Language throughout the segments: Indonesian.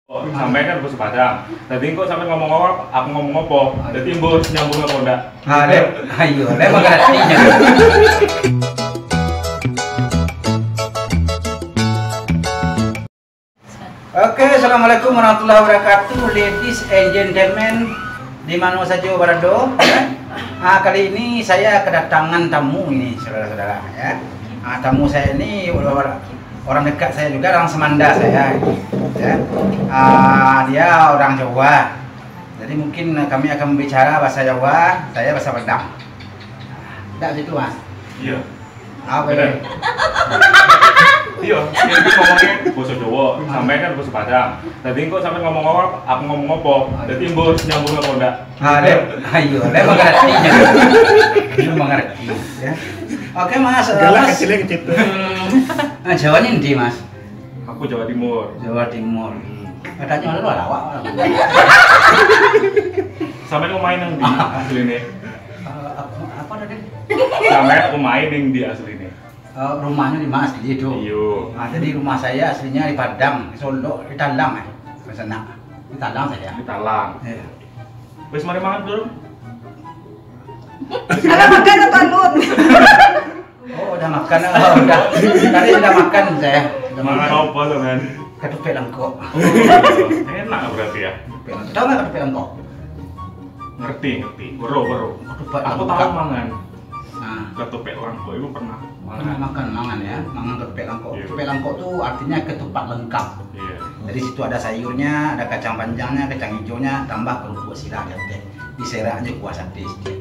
Sampai kan bos Padang. Tadi kok sampai ngomong apa? Aku ngomong apa? Jadi bos nyambung apa enggak? Ayo, memang artinya. Oke, assalamualaikum warahmatullahi wabarakatuh, ladies and gentlemen, di mana saja berada. Kali ini saya kedatangan tamu ini, saudara-saudara. Ya. Tamu saya ini orang dekat saya juga, orang Semanda saya. Ya. Dia orang Jawa. Jadi mungkin kami akan berbicara bahasa Jawa, saya bahasa Padang. Tidak situ mas? Iya. Apa ini? Iya, ini ngomongnya bahasa Jawa, sampai kan bahasa Padang. Tadi kok sampai ngomong apa? Aku ngomong apa? Jadi bos nyambung apa enggak? Ayo, memang artinya. Memang arti. Ya. Oke mas. Galak Mas. kecilnya kecil. Jawa ini di mas. Aku Jawa Timur. Jawa Timur. Katanya lu lawak. Sampai aku main yang di asli ini. Apa tadi? Sampai aku main yang di asli ini. Rumahnya di Mas di situ. Iya. Jadi rumah saya aslinya di Padang, di Solo, di Talang ya. Di sana. Di Talang saya. Di Talang. Iya. Wes mari makan dulu. Ada makan atau lut? Oh, udah makan. Oh, udah. Tadi sudah makan saya. Sudah Makan apa tuh men? Ketupet lengkok. Enak berarti ya. Tahu nggak ketupet lengkok? Ngerti. Boro. Ketupet Aku lengkok. tahu mangan. Nah, Ketupet langko itu pernah pernah mangan ya, mangan ketupet lengkok. Iya. Ketupet lengkok tuh artinya ketupat lengkap. Iya. Jadi situ ada sayurnya, ada kacang panjangnya, kacang hijaunya, tambah kerupuk sirah ya teh. Diserak aja kuah sate sedikit.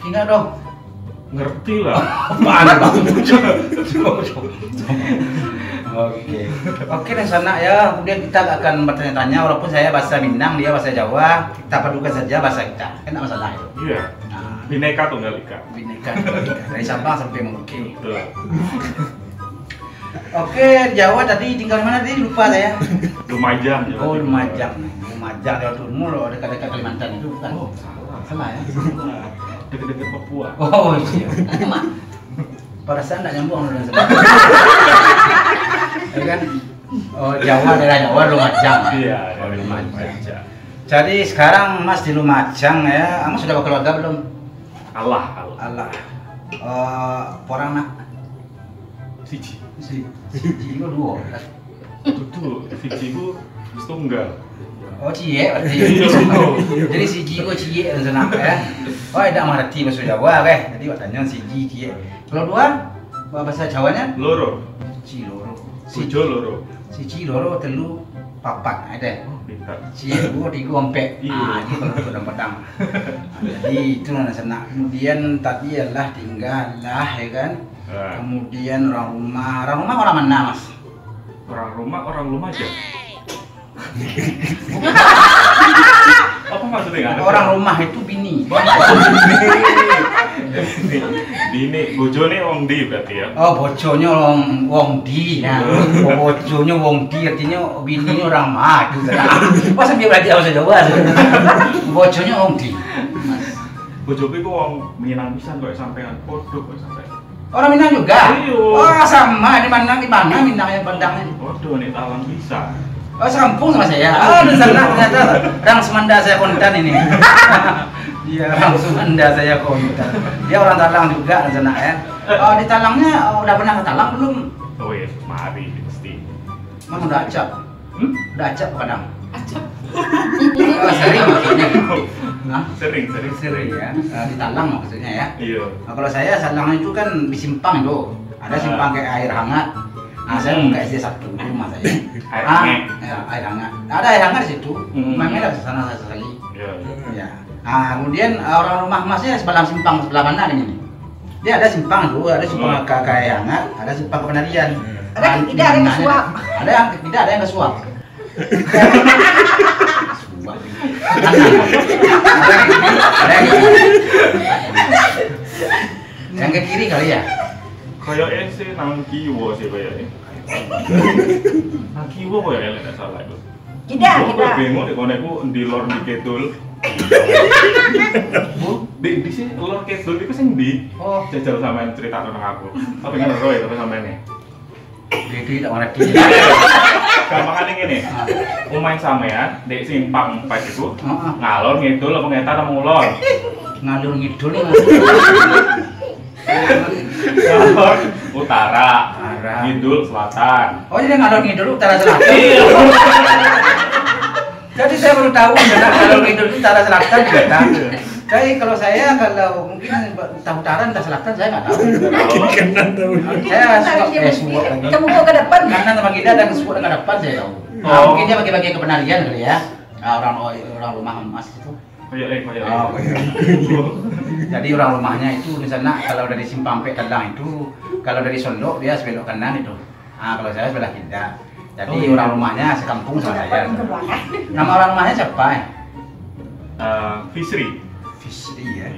Tinggal dong. Ngerti lah. Apaan bang? Oke dan sana ya. Kemudian kita akan bertanya-tanya, walaupun saya bahasa Minang, dia bahasa Jawa, kita padukan saja bahasa kita. Kan tidak masalah itu. Iya. Nah, Bineka Tunggal Ika. Bineka dari Sabang sampai Merauke. Betul. Oke, Jawa tadi tinggal di mana tadi? Lupa saya. Lumajang. Jawa Oh, Timur. Lumajang. Lumajang Jawa Timur loh, dekat-dekat Kalimantan itu bukan? Oh, salah. Salah ya? Deket-deket Papua. Oh iya. Perasaan nggak nyambung dengan sebelah. Ya kan? Oh Jawa, daerah Jawa Lumajang. Iya, Oh, Lumajang. Lumajang. Jadi sekarang Mas di Lumajang ya, Mas sudah berkeluarga belum? Allah. Allah. Porang nak? Siji. Siji itu dua. Itu siji ku setunggal. Oh cie berarti. Jadi siji ku cie dan senang ya. Oh tidak mengerti bahasa Jawa kan? Jadi katanya siji cie. Kalau dua bahasa Jawanya? Loro. Siji loro. Sijo loro. Siji loro telu papat ada. Oh, pintar. Cie dua tiga ompek. Iya. Ini kalau pedang-pedang. Jadi itu nana senang. Kemudian tadi adalah tinggal lah ya kan. Nah, Kemudian orang rumah orang mana mas? orang Lumajang. Apa maksudnya? Orang rumah itu bini. Dini, bojone wong di berarti ya. Oh bojonya wong di ya. Oh, bojonya wong di artinya bini orang madu. Masa dia belajar bahasa Jawa? Bojonya wong di. Bojoku iku wong Minang pisan kok sampean podo kok sampean. Orang Minang juga? Iya. Oh sama, di mana Minangnya Padangnya? Podo nih Talang bisa. Oh serampung sama saya. Oh di sana ternyata orang Semanda saya kontan ini. Iya orang Semanda saya kontan. Dia orang Talang juga di sana ya. Oh di Talangnya udah pernah ke Talang belum? Oh iya, mari pasti. Mang udah acap. Udah acap kadang. Acap. Oh sering maksudnya. Nah, Sering. sering ya. Di Talang maksudnya ya. Iya. Nah, kalau saya Talang itu kan di Simpang itu. Ada simpang kayak air hangat. Nah, saya buka SD 1 di rumah saya. Air hangat. Ya, air hangat. Ada air hangat di situ. Memang ada ke sana sekali. Iya. Ya. Nah, kemudian orang rumah masnya sebelah simpang sebelah mana ini? Dia ada simpang tuh, ada simpang ke air hangat, ada simpang ke penarian. Ada yang tidak, ada yang kesuap. Ada yang tidak, ada yang kesuap. Yang ke kiri kali ya? Kayak sih nang kiwo sih kayaknya. Nang kiwo kok ya tidak salah itu. Tidak. Aku bingung di koneku di lor di kedul. Di sini lor kedul itu sing di. Oh, Jajal sampean cerita tentang aku. Apa pengen roy tapi sampean nih. Itu tidak ngerti. Gampangan ini. Umain sampean dek simpang 4 itu ngalor ngidul apa ngetar apa ngulon? Ngalur ngidul nih. Ngalor utara, Utara. ngidul selatan. Oh jadi ngalur ngidul utara selatan. Iya. Jadi saya baru tahu benar ngalur ngidul itu utara selatan juga. Jadi kalau saya kalau mungkin entah utara entah selatan saya nggak tahu. Saya suka suka lagi. Kamu mau ke depan? Kanan sama kita dan suka ke depan saya tahu. Mungkin dia bagi-bagi ke penarian kali ya. Orang rumah emas itu. Oh, Jadi orang rumahnya itu misalnya kalau dari Simpang sampai Kendang itu, kalau dari Solo dia sebelok kanan itu. Kalau saya sebelah kiri. Jadi orang rumahnya sekampung sama saya. Nama orang rumahnya siapa? Fisri. Fisri ya.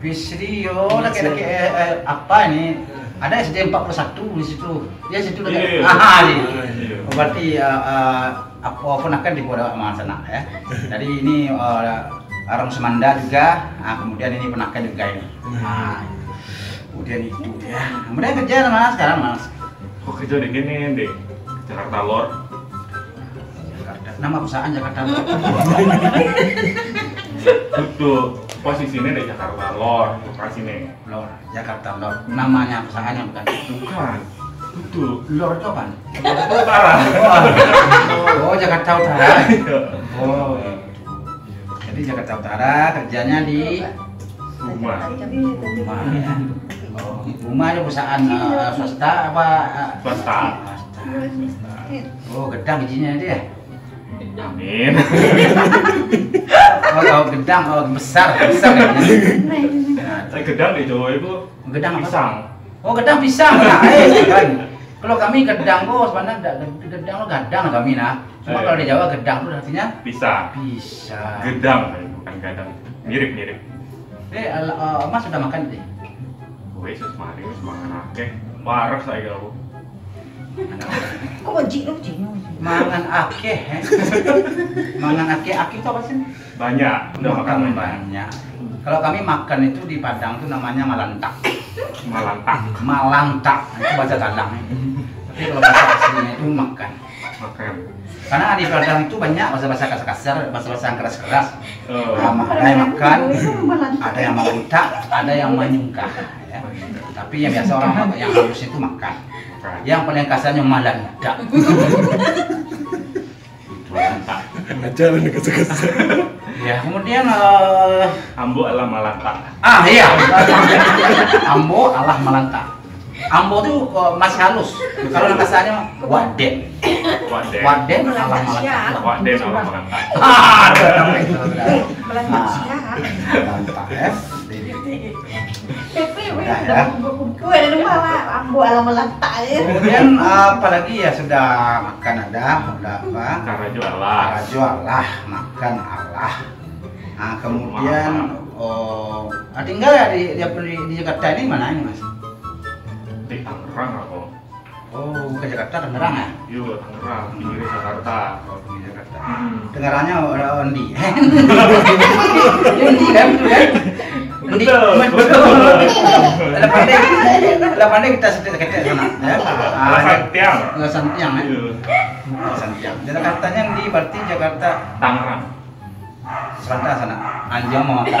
Fisri yo laki-laki apa ini? Ada SD 41 di situ. Dia situ dekat. Berarti apa pun akan dibawa sama sana ya. Jadi ini orang Semanda juga, kemudian ini penakan juga ini. Kemudian itu ya. Kemudian kerja mana sekarang Mas? Oh kerja di gini deh, Jakarta Lor. Jakarta. Nama perusahaan Jakarta Lor. Betul, posisinya di Jakarta Lor, lokasinya. Lor, Jakarta Lor. Namanya perusahaannya bukan? Bukan, betul. Lor itu apa? Utara. Oh, Jakarta Utara. Oh. Jadi Jakarta Utara kerjanya di Rumah. rumah ya. Rumah ada perusahaan swasta apa? Swasta. Oh, gedang izinnya dia. Amin. Oh, gedang, besar kayaknya. Saya gedang di Jawa itu Gedang apa? pisang. Oh, gedang pisang ya. Kan. Kalau kami gedang sebenarnya gedang lo gadang kami nah. Cuma kalau di Jawa gedang itu artinya Pisang. pisang. Gedang, bukan gadang. Mirip-mirip. Mas sudah makan deh. Wes mari wis mangan akeh. Waras saya aku. Kok benci lu benci? Mangan akeh, mangan akeh itu apa sih? Banyak, udah makan banyak. banyak. Kalau kami makan itu di Padang itu namanya malantak. Malantak. Malantak, itu bahasa Talang. Tapi kalau bahasa aslinya itu makan. Makan. Karena di Padang itu banyak bahasa-bahasa kasar-kasar, bahasa-bahasa yang keras-keras. Oh. Ada yang makan, ada yang malantak, ada yang menyungkah. Ya. Tapi yang biasa orang yang halus itu makan. Yang paling kasarnya malantak. Malantak. Jalan kasar-kasar. Ya, kemudian Ambo ala malantak. iya. Ambo alah malantak. Ambo itu masih halus. Kalau yang kasarnya waden. Waden. Waden alah malantak. Waden ala malantak. Ada nama itu. Malantak. Malantak ya. Ya. Kue di rumah lah, ambu alam melantak ya. Kemudian apalagi ya sudah makan ada apa? Karajo Allah. Rajo Allah, makan Allah. Nah, kemudian tinggal ya di Jakarta ini mana ini Mas? Di Tangerang aku. Oh, ke Jakarta Tangerang ya? Iya, Tangerang, pinggir Jakarta. Oh, di Jakarta. Hmm. Dengarannya Ondi. Ondi kan betul kan? Ondi. Betul. Lepas kita sedikit sana ya. Santiang. Santiang ya. Iya. Santiang. Jakartanya di berarti Jakarta Tangerang. Selatan sana. Anjang mau makan.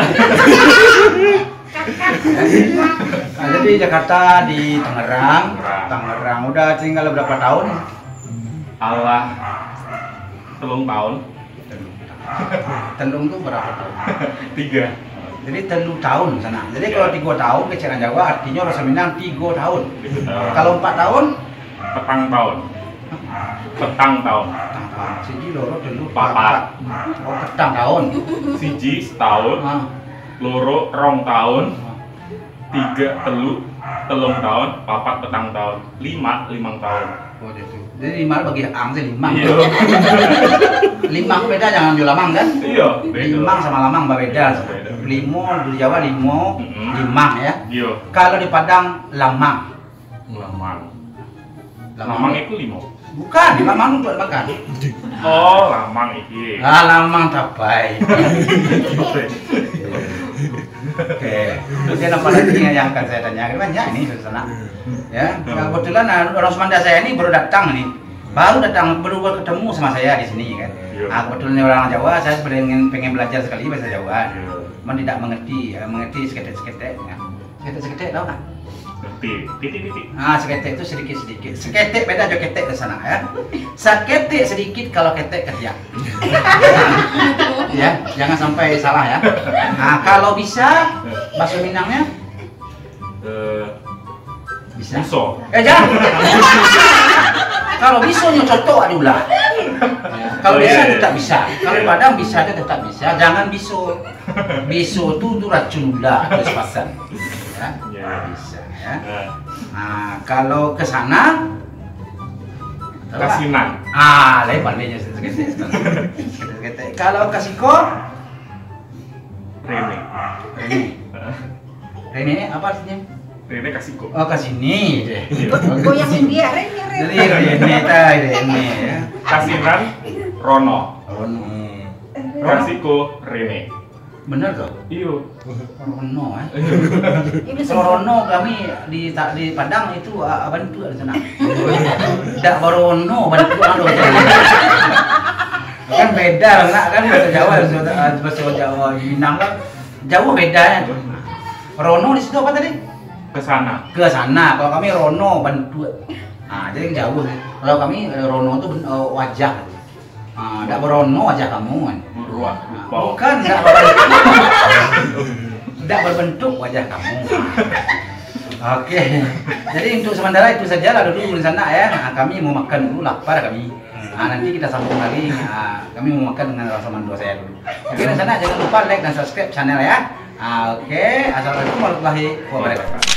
Nah, jadi Jakarta di Tangerang udah tinggal berapa tahun? Allah 3 tahun. Telung tuh berapa tahun? 3. Jadi 3 tahun sana. Jadi kalau 3 tahun ke Cirebon Jawa artinya orang Minang 3 tahun. Kalau 4 tahun? Petang tahun. Petang tahun. Siji loro telu Papat. Oh, petang tahun. Siji setahun. Ah. Loro rong tahun. 3 telung tahun. Papat petang tahun. 5 tahun. Oh, gitu. Jadi 5 bagi ang sih 5. Iya. 5 beda jangan jual lamang kan? Iya, beda. Limang sama lamang beda. Beda. Limo di Jawa limo, limang ya. Iya. Kalau di Padang lamang. Lamang itu 5. Bukan, lamang untuk makan. Oh, lamang iki. Lamang tapai. Oke. Kemudian apa lagi yang akan saya tanyakan? Banyak ini di sana. Ya, kebetulan orang Semanda saya ini baru datang nih. Baru ketemu sama saya di sini kan. Iya. Kebetulan orang Jawa, saya pengen belajar sekali bahasa Jawa. Iya. Cuman tidak mengerti seketek-seketek. Ya. Seketek-seketek tahu kan? Ngerti. Titik-titik. Seketek itu sedikit-sedikit. Seketek beda aja ketek ke sana ya. Seketek sedikit kalau ketek ketiak. Ya, jangan sampai salah ya. Kalau bisa bakso Minangnya bisa. Biso. Jangan. Kalau bisa nyocoto adulah. Kalau Oh, bisa iya, iya. tetap bisa. Kalau di Padang bisa aja tetap bisa. Jangan biso. Biso itu racun ular terus pasang. Ya, Iya. bisa ya. Nah, Kalau ke sana Kasinan. lain pandainya seketek. Kalau Kasiko Rene. Rene apa artinya? Rene kasihku. Oh kasini deh. Goyangin dia, Ren. Jadi Rene ya. Kasinan Rono. Rono. Kasihku Rene. Bener tuh. Iyo. Rono ya. Ini Kalau Rono kami di Padang itu bantu di sana. Tidak Rono bantu anu. Kan beda lah kan bahasa Jawa Minang kan jauh bedanya. Rono di situ apa tadi? Ke sana. Ke sana. Kalau kami Rono bantu. Jadi yang jauh. Kalau kami Rono itu wajah. Tidak Rono wajah kamu kan. Ruah. Bau. Bukan tidak berbentuk. Tidak berbentuk wajah kamu. Oke. Jadi untuk sementara itu saja lah dulu di sana ya. Kami mau makan dulu, lapar kami. Nanti kita sambung lagi. Kami mau makan dengan rasa mandu saya dulu. Oke, di sana jangan lupa like dan subscribe channel ya. Oke, assalamualaikum warahmatullahi wabarakatuh.